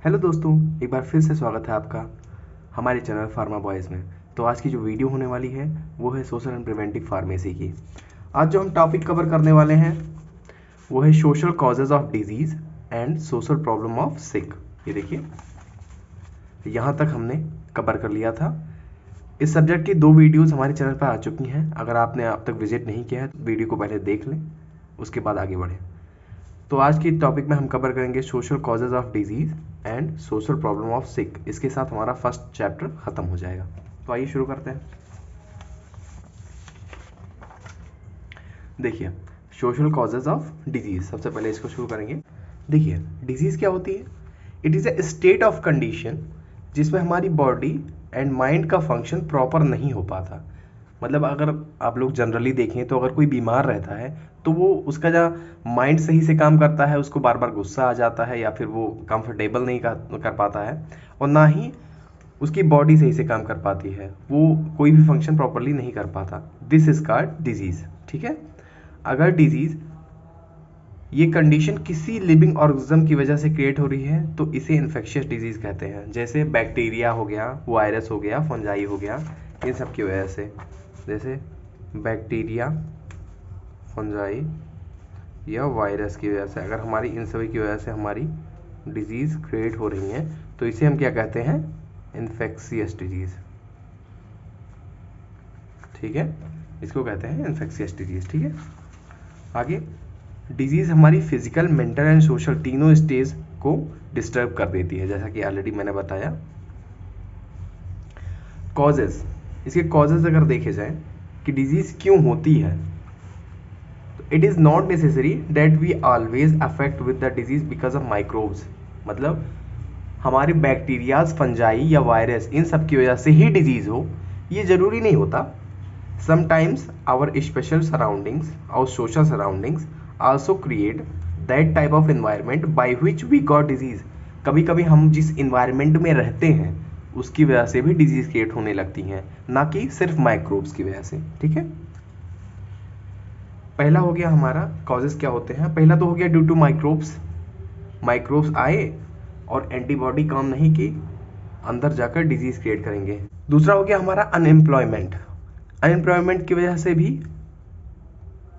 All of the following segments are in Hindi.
हेलो दोस्तों, एक बार फिर से स्वागत है आपका हमारे चैनल फार्मा बॉयज़ में। तो आज की जो वीडियो होने वाली है वो है सोशल एंड प्रिवेंटिव फार्मेसी की। आज जो हम टॉपिक कवर करने वाले हैं वो है social causes of disease and social problem of sick. ये देखिए, यहाँ तक हमने कवर कर लिया था। इस सब्जेक्ट की 2 वीडियोज़ हमारे चैनल पर आ चुकी हैं। अगर आपने अब तक विजिट नहीं किया है तो वीडियो को पहले देख लें, उसके बाद आगे बढ़ें। तो आज की टॉपिक में हम कवर करेंगे social causes of disease and social problem of sick. इसके साथ हमारा फर्स्ट चैप्टर खत्म हो जाएगा। तो आइए शुरू करते हैं। देखिए, सोशल कॉजेज ऑफ डिजीज़, सबसे पहले इसको शुरू करेंगे। देखिए, डिजीज़ क्या होती है? It is a state of condition जिसमें हमारी बॉडी एंड माइंड का फंक्शन प्रॉपर नहीं हो पाता। मतलब अगर आप लोग जनरली देखें तो अगर कोई बीमार रहता है तो वो उसका जो माइंड सही से काम करता है, उसको बार बार गुस्सा आ जाता है या फिर वो कंफर्टेबल नहीं कर पाता है, और ना ही उसकी बॉडी सही से काम कर पाती है, वो कोई भी फंक्शन प्रॉपरली नहीं कर पाता। This is called disease. ठीक है। अगर डिजीज़ ये कंडीशन किसी लिविंग ऑर्गेनिज्म की वजह से क्रिएट हो रही है तो इसे इन्फेक्शियस डिजीज़ कहते हैं। जैसे बैक्टीरिया हो गया, वायरस हो गया, फंजाई हो गया, इन सब की वजह से। जैसे बैक्टीरिया, फंजाई या वायरस की वजह से, अगर हमारी इन सभी की वजह से हमारी डिजीज़ क्रिएट हो रही हैं तो इसे हम क्या कहते हैं? Infectious disease. ठीक है, इसको कहते हैं इन्फेक्शियस डिजीज़। ठीक है। आगे, डिजीज़ हमारी फिजिकल, मेंटल एंड सोशल तीनों स्टेज को डिस्टर्ब कर देती है, जैसा कि ऑलरेडी मैंने बताया। कॉजेज, इसके कॉजेज अगर देखे जाएं कि डिजीज़ क्यों होती है, तो it is not necessary that we always affect with the disease because of microbes. मतलब हमारे बैक्टीरियाज, फंजाई या वायरस, इन सब की वजह से ही डिजीज़ हो, ये ज़रूरी नहीं होता। समटाइम्स आवर स्पेशल सराउंडिंग्स और social surroundings also create that type of environment by which we got disease। कभी कभी हम जिस environment में रहते हैं उसकी वजह से भी डिजीज क्रिएट होने लगती हैं, ना कि सिर्फ माइक्रोब्स की वजह से। ठीक है। पहला हो गया हमारा कॉजेज क्या होते हैं। पहला तो हो गया ड्यू टू माइक्रोब्स। माइक्रोब्स आए और एंटीबॉडी काम नहीं की, अंदर जाकर डिजीज क्रिएट करेंगे। दूसरा हो गया हमारा अनएम्प्लॉयमेंट। अनएम्प्लॉयमेंट की वजह से भी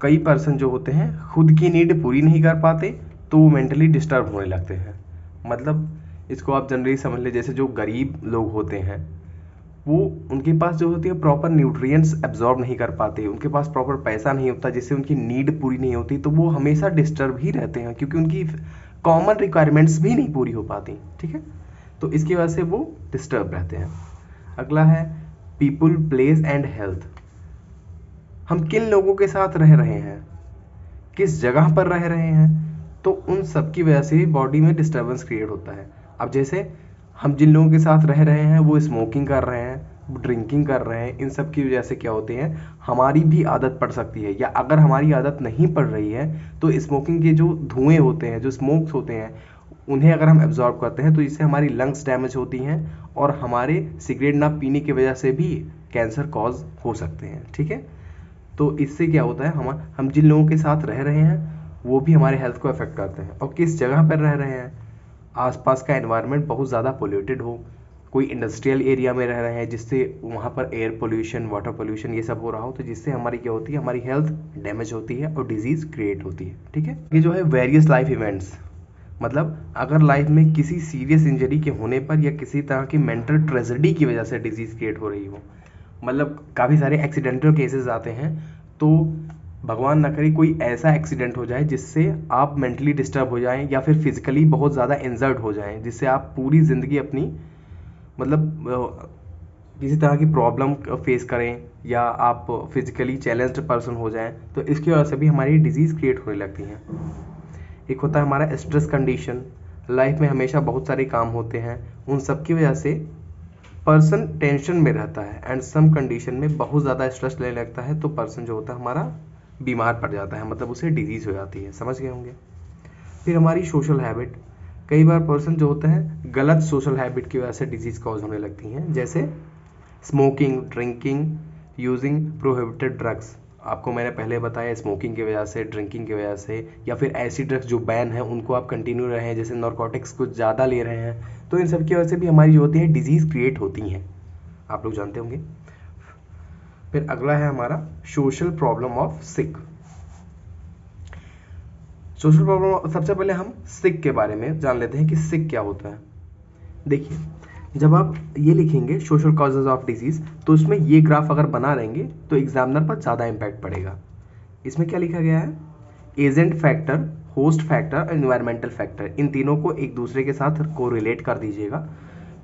कई पर्सन जो होते हैं खुद की नीड पूरी नहीं कर पाते तो वो मेंटली डिस्टर्ब होने लगते हैं। मतलब इसको आप जनरली समझ ले, जैसे जो गरीब लोग होते हैं वो, उनके पास जो होती है प्रॉपर न्यूट्रिएंट्स एब्जॉर्ब नहीं कर पाते, उनके पास प्रॉपर पैसा नहीं होता जिससे उनकी नीड पूरी नहीं होती, तो वो हमेशा डिस्टर्ब ही रहते हैं क्योंकि उनकी कॉमन रिक्वायरमेंट्स भी नहीं पूरी हो पाती। ठीक है। तो इसकी वजह से वो डिस्टर्ब रहते हैं। अगला है पीपुल, प्लेस एंड हेल्थ। हम किन लोगों के साथ रह रहे हैं, किस जगह पर रह रहे हैं, तो उन सब की वजह से बॉडी में डिस्टर्बेंस क्रिएट होता है। अब जैसे हम जिन लोगों के साथ रह रहे हैं वो स्मोकिंग कर रहे हैं, ड्रिंकिंग कर रहे हैं, इन सब की वजह से क्या होते हैं, हमारी भी आदत पड़ सकती है। या अगर हमारी आदत नहीं पड़ रही है तो स्मोकिंग के जो धुएं होते हैं, जो स्मोक्स होते हैं, उन्हें अगर हम एब्जॉर्ब करते हैं तो इससे हमारी लंग्स डैमेज होती हैं और हमारे सिगरेट ना पीने की वजह से भी कैंसर कॉज हो सकते हैं। ठीक है। तो इससे क्या होता है, हम जिन लोगों के साथ रह रहे हैं वो भी हमारे हेल्थ को अफेक्ट करते हैं। और किस जगह पर रह रहे हैं, आसपास का एनवायरनमेंट बहुत ज़्यादा पोल्यूटेड हो, कोई इंडस्ट्रियल एरिया में रह रहे हैं जिससे वहाँ पर एयर पोल्यूशन, वाटर पोल्यूशन ये सब हो रहा हो, तो जिससे हमारी क्या होती है, हमारी हेल्थ डैमेज होती है और डिजीज़ क्रिएट होती है। ठीक है। ये जो है वेरियस लाइफ इवेंट्स, मतलब अगर लाइफ में किसी सीरियस इंजरी के होने पर या किसी तरह की मेंटल ट्रेजेडी की वजह से डिजीज़ क्रिएट हो रही हो, मतलब काफ़ी सारे एक्सीडेंटल केसेस आते हैं, तो भगवान ना करे कोई ऐसा एक्सीडेंट हो जाए जिससे आप मेंटली डिस्टर्ब हो जाएं या फिर फिजिकली बहुत ज़्यादा इंजर्ड हो जाएं, जिससे आप पूरी ज़िंदगी अपनी, मतलब किसी तरह की प्रॉब्लम फेस करें या आप फिजिकली चैलेंज्ड पर्सन हो जाएं, तो इसकी वजह से भी हमारी डिजीज़ क्रिएट होने लगती हैं। एक होता है हमारा स्ट्रेस कंडीशन। लाइफ में हमेशा बहुत सारे काम होते हैं, उन सब की वजह से पर्सन टेंशन में रहता है एंड सम कंडीशन में बहुत ज़्यादा स्ट्रेस लेने लगता है, तो पर्सन जो होता है हमारा बीमार पड़ जाता है, मतलब उसे डिजीज़ हो जाती है। समझ गए होंगे। फिर हमारी सोशल हैबिट, कई बार पर्सन जो होते हैं गलत सोशल हैबिट की वजह से डिजीज़ कॉज होने लगती हैं, जैसे smoking, drinking, using prohibited drugs. आपको मैंने पहले बताया स्मोकिंग की वजह से, ड्रिंकिंग की वजह से, या फिर ऐसी ड्रग्स जो बैन है उनको आप कंटिन्यू रहे हैं, जैसे नारकोटिक्स कुछ ज़्यादा ले रहे हैं, तो इन सब की वजह से भी हमारी जो होती है डिजीज़ क्रिएट होती हैं, आप लोग जानते होंगे। फिर अगला है हमारा social problem of sick. Social problem, सबसे पहले हम सिक के बारे में जान लेते हैं कि सिक क्या होता है। देखिए, जब आप ये लिखेंगे सोशल कॉजेज ऑफ डिजीज, तो उसमें ये ग्राफ अगर बना रहेंगे तो एग्जामिनर पर ज़्यादा इम्पैक्ट पड़ेगा। इसमें क्या लिखा गया है, एजेंट फैक्टर, होस्ट फैक्टर और एनवायरमेंटल फैक्टर, इन तीनों को एक दूसरे के साथ कोरिलेट कर दीजिएगा।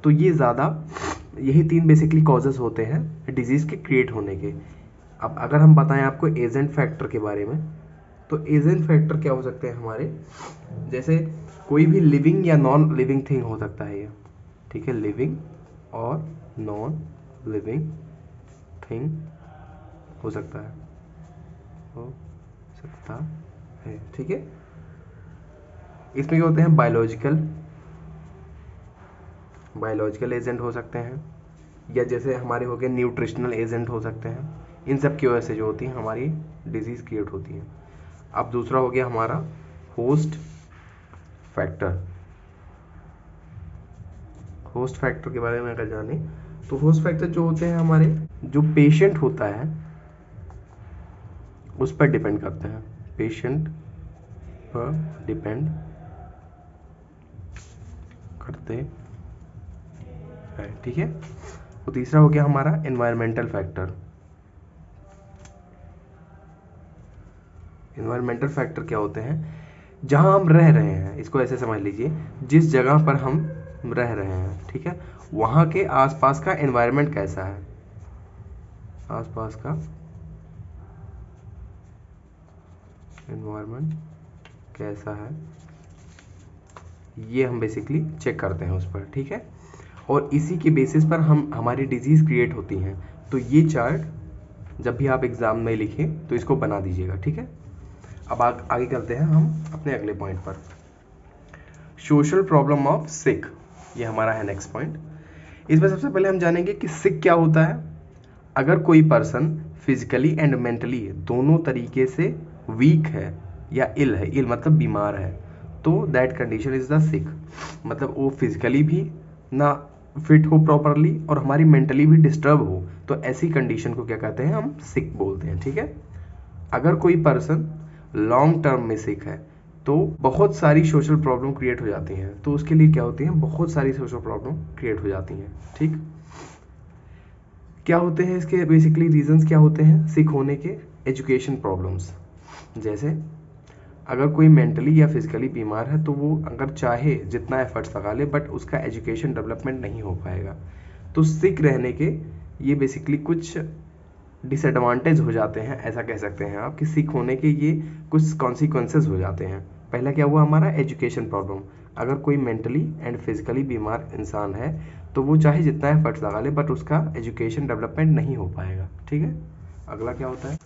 तो ये ज़्यादा, यही तीन बेसिकली कॉजेज होते हैं डिजीज़ के क्रिएट होने के। अब अगर हम बताएं आपको एजेंट फैक्टर के बारे में, तो एजेंट फैक्टर क्या हो सकते हैं हमारे, जैसे कोई भी लिविंग या नॉन लिविंग थिंग हो सकता है ये, ठीक है, लिविंग और नॉन लिविंग थिंग हो सकता है, हो सकता है, ठीक है। इसमें क्या होते हैं, बायोलॉजिकल एजेंट हो सकते हैं, या जैसे हमारे हो गए न्यूट्रिशनल एजेंट हो सकते हैं। इन सब की वजह से जो होती है हमारी डिजीज़ क्रिएट होती है। अब दूसरा हो गया हमारा होस्ट फैक्टर। होस्ट फैक्टर के बारे में अगर जाने तो होस्ट फैक्टर जो होते हैं हमारे, जो पेशेंट होता है उस पर डिपेंड करते हैं, पेशेंट पर डिपेंड करते हैं, ठीक है। तो तीसरा हो गया हमारा एनवायरमेंटल फैक्टर। एनवायरमेंटल फैक्टर क्या होते हैं, जहां हम रह रहे हैं, इसको ऐसे समझ लीजिए, जिस जगह पर हम रह रहे हैं, ठीक है, वहां के आसपास का एनवायरनमेंट कैसा है, आसपास का एनवायरनमेंट कैसा है, ये हम बेसिकली चेक करते हैं उस पर, ठीक है। और इसी के बेसिस पर हम हमारी डिजीज़ क्रिएट होती हैं। तो ये चार्ट जब भी आप एग्ज़ाम में लिखें तो इसको बना दीजिएगा, ठीक है। अब आगे चलते हैं हम अपने अगले पॉइंट पर, सोशल प्रॉब्लम ऑफ सिक, ये हमारा है नेक्स्ट पॉइंट। इसमें सबसे पहले हम जानेंगे कि सिक क्या होता है। अगर कोई पर्सन फिजिकली एंड मेंटली दोनों तरीके से वीक है या इल है, इल मतलब बीमार है, तो दैट कंडीशन इज द सिक। मतलब वो फिजिकली भी ना फिट हो प्रॉपरली और हमारी मेंटली भी डिस्टर्ब हो, तो ऐसी कंडीशन को क्या कहते हैं, हम सिक बोलते हैं, ठीक है। अगर कोई पर्सन लॉन्ग टर्म में सिक है तो बहुत सारी सोशल प्रॉब्लम क्रिएट हो जाती हैं। तो उसके लिए क्या होती हैं, बहुत सारी सोशल प्रॉब्लम क्रिएट हो जाती हैं, ठीक। क्या होते हैं इसके बेसिकली रीजंस, क्या होते हैं सिक होने के, एजुकेशन प्रॉब्लम्स। जैसे अगर कोई मेंटली या फिजिकली बीमार है तो वो अगर चाहे जितना एफर्ट्स लगा ले बट उसका एजुकेशन डेवलपमेंट नहीं हो पाएगा। तो सिक रहने के ये बेसिकली कुछ डिसएडवांटेज हो जाते हैं, ऐसा कह सकते हैं आप कि सिक होने के ये कुछ कॉन्सिक्वेंसेज हो जाते हैं। पहला क्या हुआ हमारा, एजुकेशन प्रॉब्लम। अगर कोई मेंटली एंड फिजिकली बीमार इंसान है तो वो चाहे जितना एफर्ट्स लगा ले बट उसका एजुकेशन डेवलपमेंट नहीं हो पाएगा, ठीक है। अगला क्या होता है,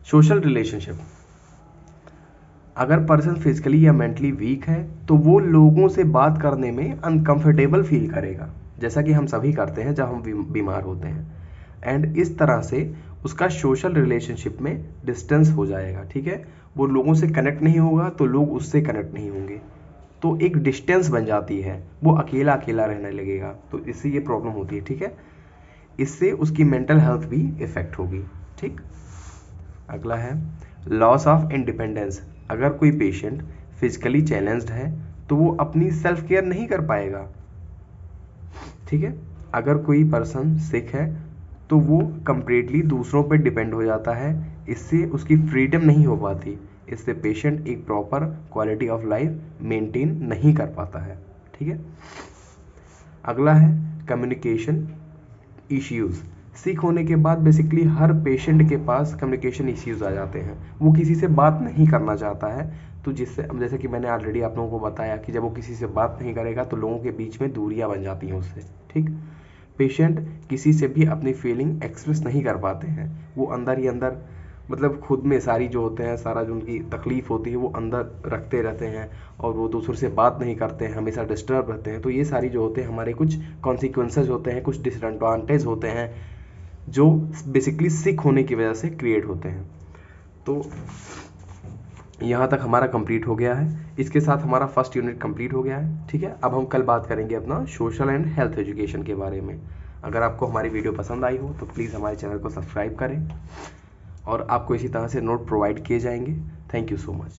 सोशल रिलेशनशिप। अगर पर्सन फिजिकली या मेंटली वीक है तो वो लोगों से बात करने में अनकंफर्टेबल फील करेगा, जैसा कि हम सभी करते हैं जब हम बीमार होते हैं। एंड इस तरह से उसका सोशल रिलेशनशिप में डिस्टेंस हो जाएगा, ठीक है। वो लोगों से कनेक्ट नहीं होगा तो लोग उससे कनेक्ट नहीं होंगे, तो एक डिस्टेंस बन जाती है, वो अकेला अकेला रहने लगेगा। तो इससे ये प्रॉब्लम होती है, ठीक है। इससे उसकी मेंटल हेल्थ भी इफेक्ट होगी, ठीक। अगला है लॉस ऑफ इंडिपेंडेंस। अगर कोई पेशेंट फिजिकली चैलेंज्ड है तो वो अपनी सेल्फ केयर नहीं कर पाएगा, ठीक है। अगर कोई पर्सन सिक है तो वो कंप्लीटली दूसरों पर डिपेंड हो जाता है, इससे उसकी फ्रीडम नहीं हो पाती, इससे पेशेंट एक proper quality of life maintain नहीं कर पाता है, ठीक है। अगला है कम्युनिकेशन इश्यूज। सिक होने के बाद बेसिकली हर पेशेंट के पास कम्युनिकेशन इश्यूज आ जाते हैं, वो किसी से बात नहीं करना चाहता है। तो जिससे, जैसे कि मैंने ऑलरेडी आप लोगों को बताया कि जब वो किसी से बात नहीं करेगा तो लोगों के बीच में दूरियां बन जाती हैं उससे, ठीक। पेशेंट किसी से भी अपनी फीलिंग एक्सप्रेस नहीं कर पाते हैं, वो अंदर ही अंदर मतलब खुद में सारी जो होते हैं, सारा जो उनकी तकलीफ होती है वो अंदर रखते रहते हैं और वो दूसरों से बात नहीं करते हैं, हमेशा डिस्टर्ब रहते हैं। तो ये सारी जो होते हैं हमारे कुछ कॉन्सिक्वेंसेज होते हैं, कुछ डिसएडवांटेज होते हैं जो बेसिकली सिक होने की वजह से क्रिएट होते हैं। तो यहाँ तक हमारा कंप्लीट हो गया है, इसके साथ हमारा फर्स्ट यूनिट कंप्लीट हो गया है। ठीक है, अब हम कल बात करेंगे अपना सोशल एंड हेल्थ एजुकेशन के बारे में। अगर आपको हमारी वीडियो पसंद आई हो तो प्लीज़ हमारे चैनल को सब्सक्राइब करें और आपको इसी तरह से नोट प्रोवाइड किए जाएंगे। Thank you so much.